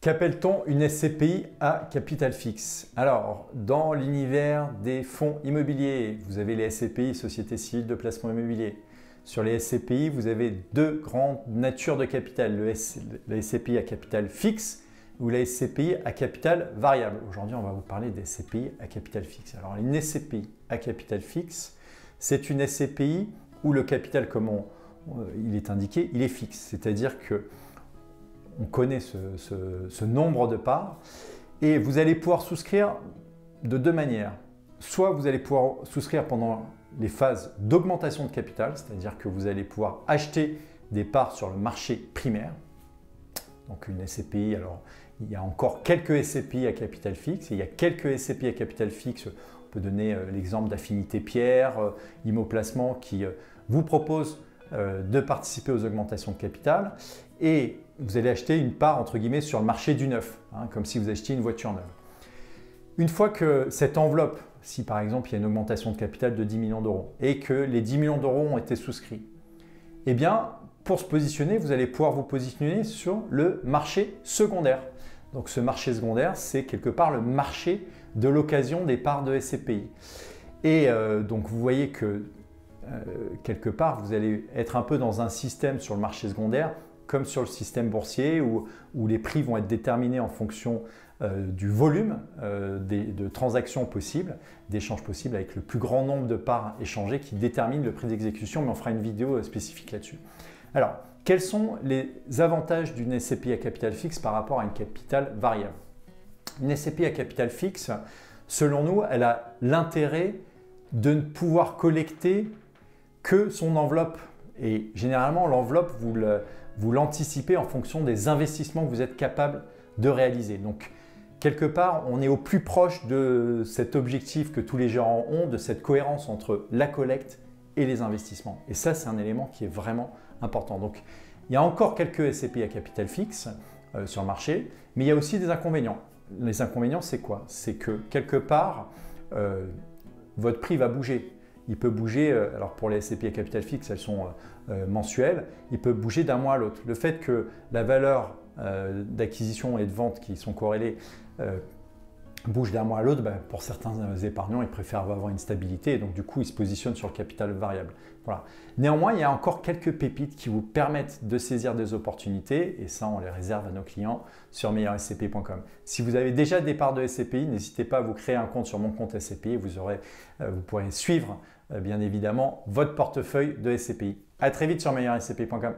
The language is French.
Qu'appelle-t-on une SCPI à capital fixe? Alors, dans l'univers des fonds immobiliers, vous avez les SCPI, Sociétés civiles de placement immobilier. Sur les SCPI, vous avez deux grandes natures de capital, la SCPI à capital fixe ou la SCPI à capital variable. Aujourd'hui, on va vous parler des SCPI à capital fixe. Alors, une SCPI à capital fixe, c'est une SCPI où le capital, comme il est indiqué, il est fixe. C'est-à-dire que on connaît ce nombre de parts et vous allez pouvoir souscrire de deux manières. Soit vous allez pouvoir souscrire pendant les phases d'augmentation de capital, c'est-à-dire que vous allez pouvoir acheter des parts sur le marché primaire. Donc une SCPI, alors il y a encore quelques SCPI à capital fixe, et il y a quelques SCPI à capital fixe, on peut donner l'exemple d'Affinité Pierre, Immoplacement qui vous propose de participer aux augmentations de capital et vous allez acheter une part entre guillemets sur le marché du neuf, comme si vous achetiez une voiture neuve. Une fois que cette enveloppe, si par exemple il y a une augmentation de capital de 10 millions d'euros et que les 10 millions d'euros ont été souscrits, eh bien pour se positionner, vous allez pouvoir vous positionner sur le marché secondaire. Donc ce marché secondaire, c'est quelque part le marché de l'occasion des parts de SCPI. Et donc vous voyez que quelque part, vous allez être un peu dans un système sur le marché secondaire, comme sur le système boursier, où les prix vont être déterminés en fonction du volume de transactions possibles, d'échanges possibles avec le plus grand nombre de parts échangées qui détermine le prix d'exécution, mais on fera une vidéo spécifique là-dessus. Alors, quels sont les avantages d'une SCPI à capital fixe par rapport à une capital variable? Une SCPI à capital fixe, selon nous, elle a l'intérêt de ne pouvoir collecter que son enveloppe. Et généralement, l'enveloppe, vous l'anticipez en fonction des investissements que vous êtes capable de réaliser. Donc, quelque part, on est au plus proche de cet objectif que tous les gens ont, de cette cohérence entre la collecte et les investissements. Et ça, c'est un élément qui est vraiment important. Donc, il y a encore quelques SCPI à capital fixe sur le marché, mais il y a aussi des inconvénients. Les inconvénients, c'est quoi? C'est que quelque part, votre prix va bouger. Il peut bouger, alors pour les SCPI à capital fixe, elles sont mensuelles, il peut bouger d'un mois à l'autre. Le fait que la valeur d'acquisition et de vente qui sont corrélées bouge d'un mois à l'autre, pour certains épargnants, ils préfèrent avoir une stabilité et donc du coup, ils se positionnent sur le capital variable. Voilà. Néanmoins, il y a encore quelques pépites qui vous permettent de saisir des opportunités et ça, on les réserve à nos clients sur meilleurscpi.com. Si vous avez déjà des parts de SCPI, n'hésitez pas à vous créer un compte sur mon compte SCPI et vous pourrez suivre bien évidemment votre portefeuille de SCPI. À très vite sur meilleurscpi.com.